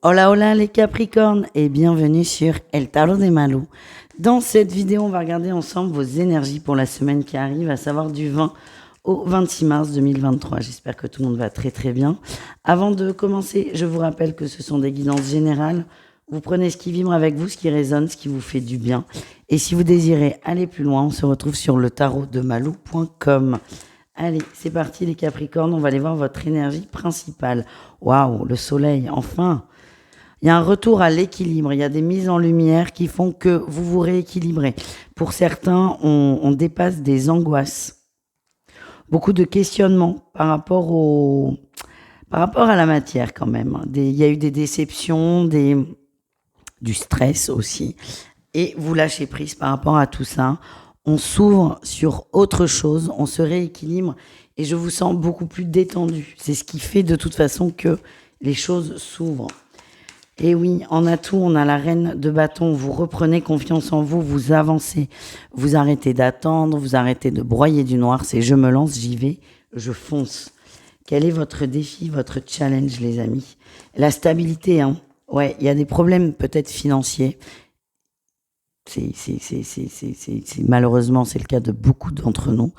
Hola hola les Capricornes et bienvenue sur El Tarot des Malou. Dans cette vidéo, on va regarder ensemble vos énergies pour la semaine qui arrive, à savoir du 20 au 26 mars 2023. J'espère que tout le monde va très très bien. Avant de commencer, je vous rappelle que ce sont des guidances générales. Vous prenez ce qui vibre avec vous, ce qui résonne, ce qui vous fait du bien. Et si vous désirez aller plus loin, on se retrouve sur le tarotdemalou.com. Allez, c'est parti les Capricornes, on va aller voir votre énergie principale. Waouh, le soleil, enfin! Il y a un retour à l'équilibre, il y a des mises en lumière qui font que vous vous rééquilibrez. Pour certains, on dépasse des angoisses, beaucoup de questionnements par rapport à la matière quand même. Il y a eu des déceptions, du stress aussi. Et vous lâchez prise par rapport à tout ça. On s'ouvre sur autre chose, on se rééquilibre et je vous sens beaucoup plus détendu. C'est ce qui fait de toute façon que les choses s'ouvrent. Et oui, en atout, on a la reine de bâton. Vous reprenez confiance en vous, vous avancez. Vous arrêtez d'attendre, vous arrêtez de broyer du noir. C'est je me lance, j'y vais, je fonce. Quel est votre défi, votre challenge, les amis? La stabilité, hein. Ouais, il y a des problèmes peut-être financiers. Malheureusement, c'est le cas de beaucoup d'entre nous.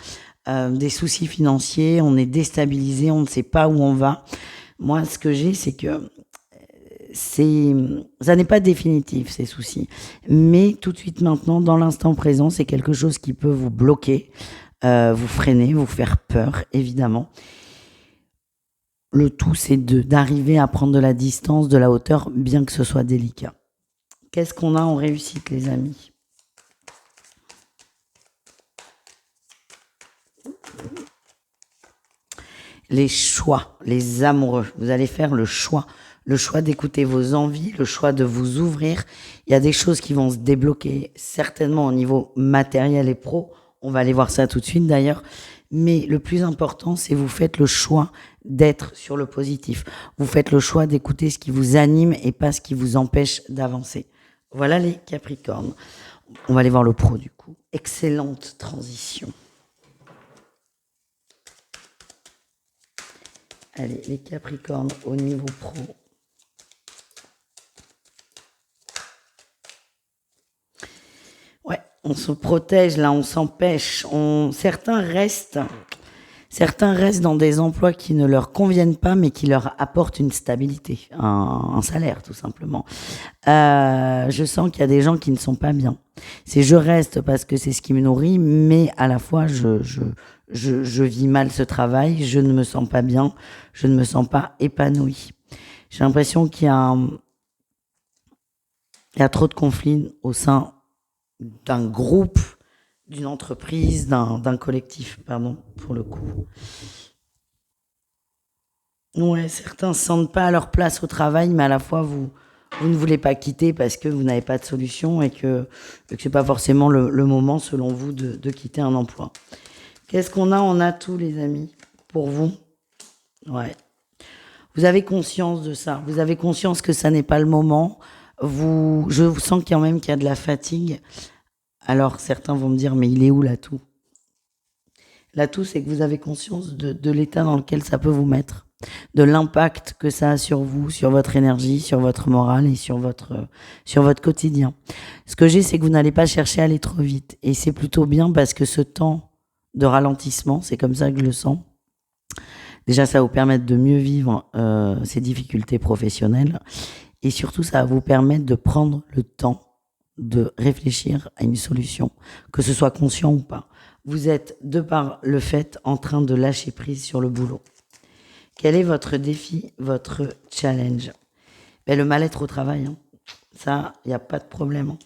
Des soucis financiers, on est déstabilisé, on ne sait pas où on va. Moi, ce que j'ai, c'est que ça n'est pas définitif, ces soucis. Mais tout de suite maintenant, dans l'instant présent, c'est quelque chose qui peut vous bloquer, vous freiner, vous faire peur, évidemment. Le tout, c'est d'arriver à prendre de la distance, de la hauteur, bien que ce soit délicat. Qu'est-ce qu'on a en réussite, les amis? Les choix, les amoureux. Vous allez faire le choix d'écouter vos envies, le choix de vous ouvrir. Il y a des choses qui vont se débloquer, certainement au niveau matériel et pro. On va aller voir ça tout de suite d'ailleurs. Mais le plus important, c'est vous faites le choix d'être sur le positif. Vous faites le choix d'écouter ce qui vous anime et pas ce qui vous empêche d'avancer. Voilà les Capricornes. On va aller voir le pro du coup. Excellente transition. Allez, les Capricornes au niveau pro. Ouais, on se protège là, on s'empêche. Certains restent dans des emplois qui ne leur conviennent pas, mais qui leur apportent une stabilité, un salaire tout simplement. Je sens qu'il y a des gens qui ne sont pas bien. Je reste parce que c'est ce qui me nourrit, mais à la fois je vis mal ce travail, je ne me sens pas bien, je ne me sens pas épanouie. J'ai l'impression qu'il y a trop de conflits au sein d'un groupe, d'une entreprise, d'un collectif, pardon, pour le coup. Ouais, certains ne se sentent pas à leur place au travail, mais à la fois vous ne voulez pas quitter parce que vous n'avez pas de solution et que c'est pas forcément le moment, selon vous, de quitter un emploi. Qu'est-ce qu'on a en atout, les amis, pour vous? Ouais. Vous avez conscience de ça. Vous avez conscience que ça n'est pas le moment. Je vous sens quand même qu'il y a de la fatigue. Alors, certains vont me dire, mais il est où l'atout? L'atout, c'est que vous avez conscience de l'état dans lequel ça peut vous mettre, de l'impact que ça a sur vous, sur votre énergie, sur votre morale et sur votre quotidien. Ce que j'ai, c'est que vous n'allez pas chercher à aller trop vite. Et c'est plutôt bien parce que ce temps de ralentissement, c'est comme ça que je le sens. Déjà, ça va vous permettre de mieux vivre ces difficultés professionnelles. Et surtout, ça va vous permettre de prendre le temps de réfléchir à une solution, que ce soit conscient ou pas. Vous êtes, de par le fait, en train de lâcher prise sur le boulot. Quel est votre défi, votre challenge? Le mal-être au travail, hein. Ça, il n'y a pas de problème, hein.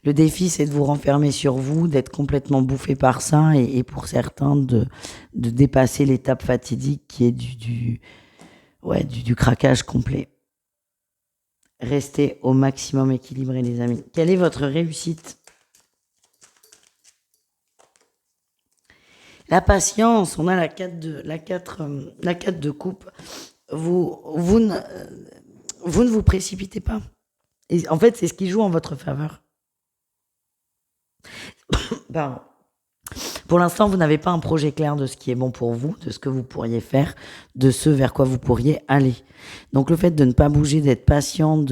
Le défi, c'est de vous renfermer sur vous, d'être complètement bouffé par ça et pour certains, de dépasser l'étape fatidique qui est du craquage complet. Restez au maximum équilibré, les amis. Quelle est votre réussite? La patience, on a la 4 de coupe. Vous ne vous précipitez pas. Et en fait, c'est ce qui joue en votre faveur. Pardon. Pour l'instant, vous n'avez pas un projet clair de ce qui est bon pour vous, de ce que vous pourriez faire, de ce vers quoi vous pourriez aller. Donc le fait de ne pas bouger, d'être patient,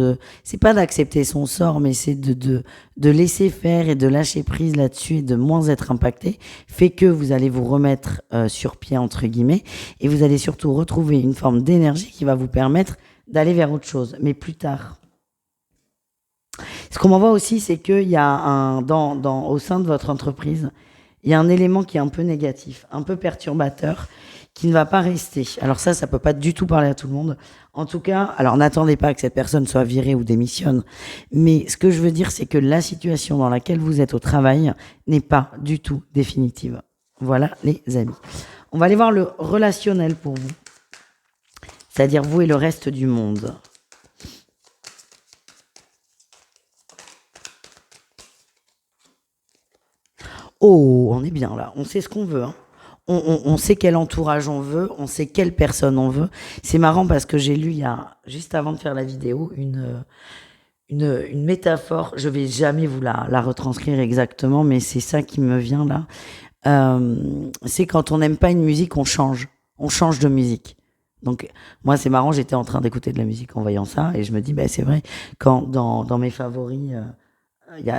c'est pas d'accepter son sort, mais c'est de laisser faire et de lâcher prise là-dessus et de moins être impacté, fait que vous allez vous remettre sur pied entre guillemets et vous allez surtout retrouver une forme d'énergie qui va vous permettre d'aller vers autre chose, mais plus tard. Ce qu'on m'envoie aussi, c'est qu'il y a au sein de votre entreprise, il y a un élément qui est un peu négatif, un peu perturbateur, qui ne va pas rester. Alors ça peut pas du tout parler à tout le monde. En tout cas, alors n'attendez pas que cette personne soit virée ou démissionne. Mais ce que je veux dire, c'est que la situation dans laquelle vous êtes au travail n'est pas du tout définitive. Voilà, les amis. On va aller voir le relationnel pour vous. C'est-à-dire vous et le reste du monde. Oh, on est bien là. On sait ce qu'on veut. Hein. On sait quel entourage on veut. On sait quelle personne on veut. C'est marrant parce que j'ai lu juste avant de faire la vidéo une métaphore. Je vais jamais vous la retranscrire exactement, mais c'est ça qui me vient là. C'est quand on n'aime pas une musique, on change. On change de musique. Donc moi c'est marrant, j'étais en train d'écouter de la musique en voyant ça et je me dis c'est vrai quand dans mes favoris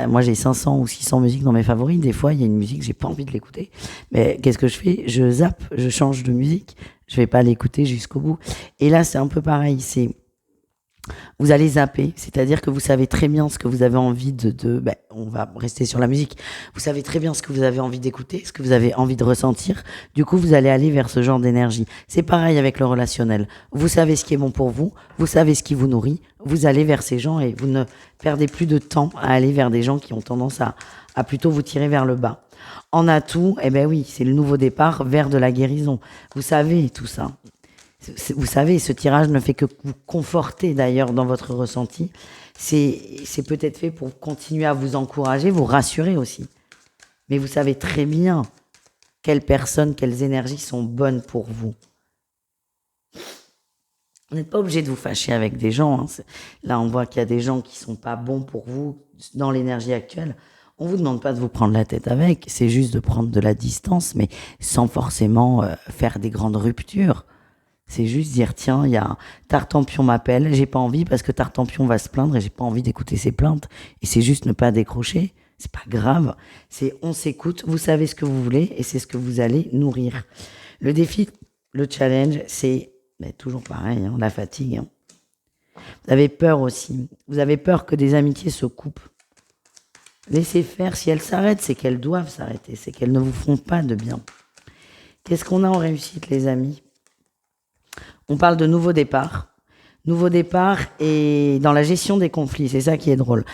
moi j'ai 500 ou 600 musiques dans mes favoris, des fois il y a une musique j'ai pas envie de l'écouter, mais qu'est-ce que je fais? Je zappe, je change de musique, je vais pas l'écouter jusqu'au bout. Et là c'est un peu pareil, vous allez zapper, c'est-à-dire que vous savez très bien ce que vous avez envie on va rester sur la musique. Vous savez très bien ce que vous avez envie d'écouter, ce que vous avez envie de ressentir. Du coup, vous allez aller vers ce genre d'énergie. C'est pareil avec le relationnel. Vous savez ce qui est bon pour vous, vous savez ce qui vous nourrit, vous allez vers ces gens et vous ne perdez plus de temps à aller vers des gens qui ont tendance à plutôt vous tirer vers le bas. En atout, oui, c'est le nouveau départ vers de la guérison. Vous savez tout ça. Vous savez, ce tirage ne fait que vous conforter d'ailleurs dans votre ressenti. C'est peut-être fait pour continuer à vous encourager, vous rassurer aussi. Mais vous savez très bien quelles personnes, quelles énergies sont bonnes pour vous. Vous n'êtes pas obligé de vous fâcher avec des gens. Hein. Là, on voit qu'il y a des gens qui sont pas bons pour vous dans l'énergie actuelle. On vous demande pas de vous prendre la tête avec, c'est juste de prendre de la distance, mais sans forcément faire des grandes ruptures. C'est juste dire, tiens, il y a Tartampion m'appelle, j'ai pas envie parce que Tartampion va se plaindre et j'ai pas envie d'écouter ses plaintes. Et c'est juste ne pas décrocher. C'est pas grave. C'est on s'écoute, vous savez ce que vous voulez et c'est ce que vous allez nourrir. Le défi, le challenge, c'est toujours pareil, hein, la fatigue. Hein. Vous avez peur aussi. Vous avez peur que des amitiés se coupent. Laissez faire. Si elles s'arrêtent, c'est qu'elles doivent s'arrêter. C'est qu'elles ne vous font pas de bien. Qu'est-ce qu'on a en réussite, les amis ? On parle de nouveau départ. Nouveau départ et dans la gestion des conflits, c'est ça qui est drôle.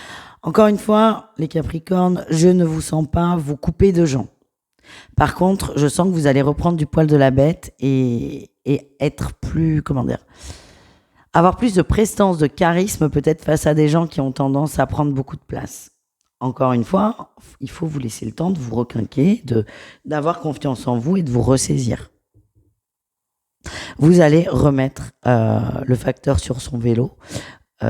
Encore une fois, les Capricornes, je ne vous sens pas vous couper de gens. Par contre, je sens que vous allez reprendre du poil de la bête et être plus, avoir plus de prestance, de charisme peut-être face à des gens qui ont tendance à prendre beaucoup de place. Encore une fois, il faut vous laisser le temps de vous requinquer, d'avoir confiance en vous et de vous ressaisir. Vous allez remettre le facteur sur son vélo,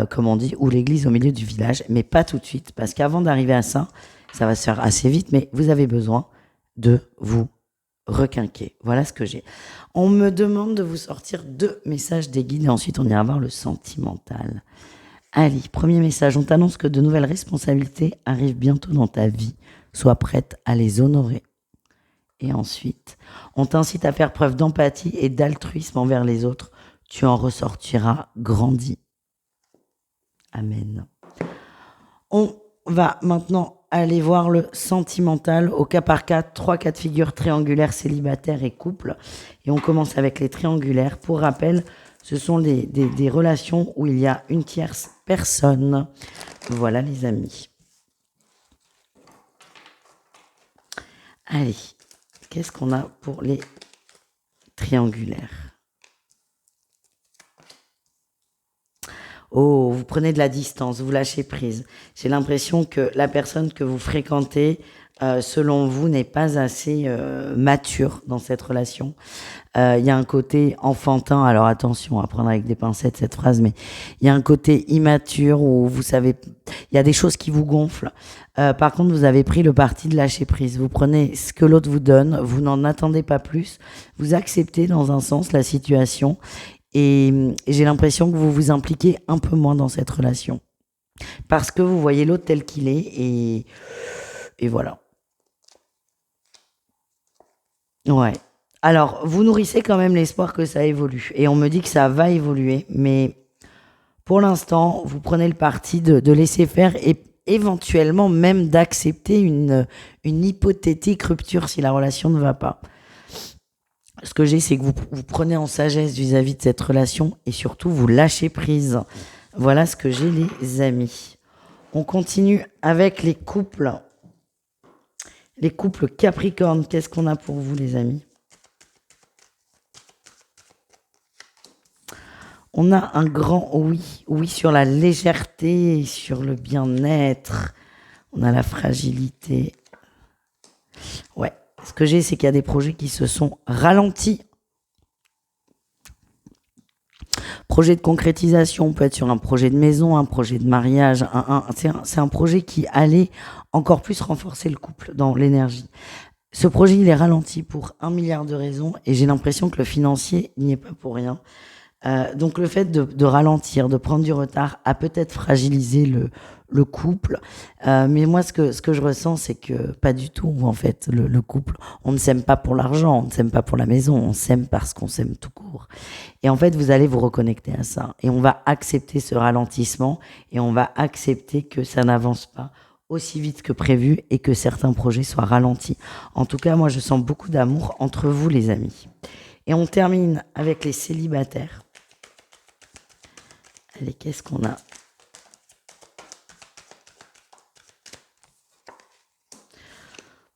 comme on dit, ou l'église au milieu du village, mais pas tout de suite, parce qu'avant d'arriver à ça, ça va se faire assez vite, mais vous avez besoin de vous requinquer. Voilà ce que j'ai. On me demande de vous sortir 2 messages des guides et ensuite on ira voir le sentimental. Allez, premier message, on t'annonce que de nouvelles responsabilités arrivent bientôt dans ta vie. Sois prête à les honorer. Et ensuite, on t'incite à faire preuve d'empathie et d'altruisme envers les autres. Tu en ressortiras grandi. Amen. On va maintenant aller voir le sentimental au cas par cas, 3 cas de figure triangulaires, célibataires et couple. Et on commence avec les triangulaires. Pour rappel, ce sont des relations où il y a une tierce personne. Voilà les amis. Allez, qu'est-ce qu'on a pour les triangulaires ? Oh, vous prenez de la distance, vous lâchez prise. J'ai l'impression que la personne que vous fréquentez, selon vous, n'est pas assez mature dans cette relation. Il y a un côté enfantin, alors attention à prendre avec des pincettes cette phrase, mais il y a un côté immature où vous savez, il y a des choses qui vous gonflent. Par contre, vous avez pris le parti de lâcher prise. Vous prenez ce que l'autre vous donne, vous n'en attendez pas plus, vous acceptez dans un sens la situation et j'ai l'impression que vous vous impliquez un peu moins dans cette relation parce que vous voyez l'autre tel qu'il est et voilà. Ouais. Alors, vous nourrissez quand même l'espoir que ça évolue. Et on me dit que ça va évoluer. Mais pour l'instant, vous prenez le parti de laisser faire et éventuellement même d'accepter une hypothétique rupture si la relation ne va pas. Ce que j'ai, c'est que vous prenez en sagesse vis-à-vis de cette relation et surtout vous lâchez prise. Voilà ce que j'ai, les amis. On continue avec les couples. Les couples Capricorne, qu'est-ce qu'on a pour vous, les amis? On a un grand oui, oui sur la légèreté, sur le bien-être. On a la fragilité. Ouais. Ce que j'ai, c'est qu'il y a des projets qui se sont ralentis. Projet de concrétisation, on peut être sur un projet de maison, un projet de mariage. C'est un projet qui allait encore plus renforcer le couple dans l'énergie. Ce projet, il est ralenti pour 1 milliard de raisons et j'ai l'impression que le financier n'y est pas pour rien. Donc le fait de ralentir, de prendre du retard a peut-être fragilisé le couple. Mais moi, ce que je ressens, c'est que pas du tout, en fait, le couple. On ne s'aime pas pour l'argent, on ne s'aime pas pour la maison, on s'aime parce qu'on s'aime tout court. Et en fait, vous allez vous reconnecter à ça. Et on va accepter ce ralentissement et on va accepter que ça n'avance pas aussi vite que prévu et que certains projets soient ralentis. En tout cas, moi, je sens beaucoup d'amour entre vous, les amis. Et on termine avec les célibataires. Allez, qu'est-ce qu'on a?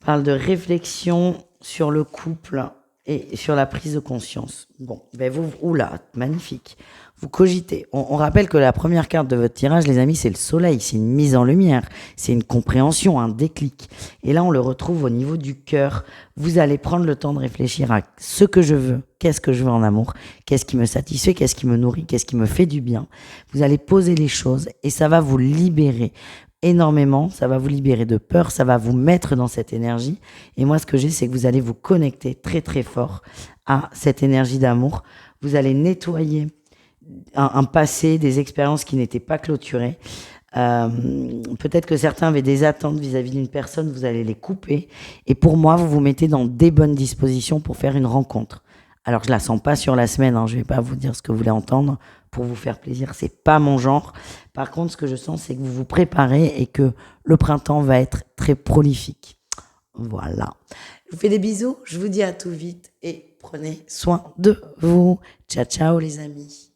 On parle de réflexion sur le couple et sur la prise de conscience. Bon, ben vous, oula, magnifique. Vous cogitez. On rappelle que la première carte de votre tirage, les amis, c'est le soleil, c'est une mise en lumière, c'est une compréhension, un déclic. Et là, on le retrouve au niveau du cœur. Vous allez prendre le temps de réfléchir à ce que je veux, qu'est-ce que je veux en amour, qu'est-ce qui me satisfait, qu'est-ce qui me nourrit, qu'est-ce qui me fait du bien. Vous allez poser les choses et ça va vous libérer énormément, ça va vous libérer de peur, ça va vous mettre dans cette énergie. Et moi, ce que j'ai, c'est que vous allez vous connecter très très fort à cette énergie d'amour. Vous allez nettoyer un passé, des expériences qui n'étaient pas clôturées. Peut-être que certains avaient des attentes vis-à-vis d'une personne, vous allez les couper. Et pour moi, vous vous mettez dans des bonnes dispositions pour faire une rencontre. Alors, je la sens pas sur la semaine, hein, je vais pas vous dire ce que vous voulez entendre pour vous faire plaisir, c'est pas mon genre. Par contre, ce que je sens, c'est que vous vous préparez et que le printemps va être très prolifique. Voilà. Je vous fais des bisous, je vous dis à tout vite et prenez soin de vous. Ciao, ciao les amis.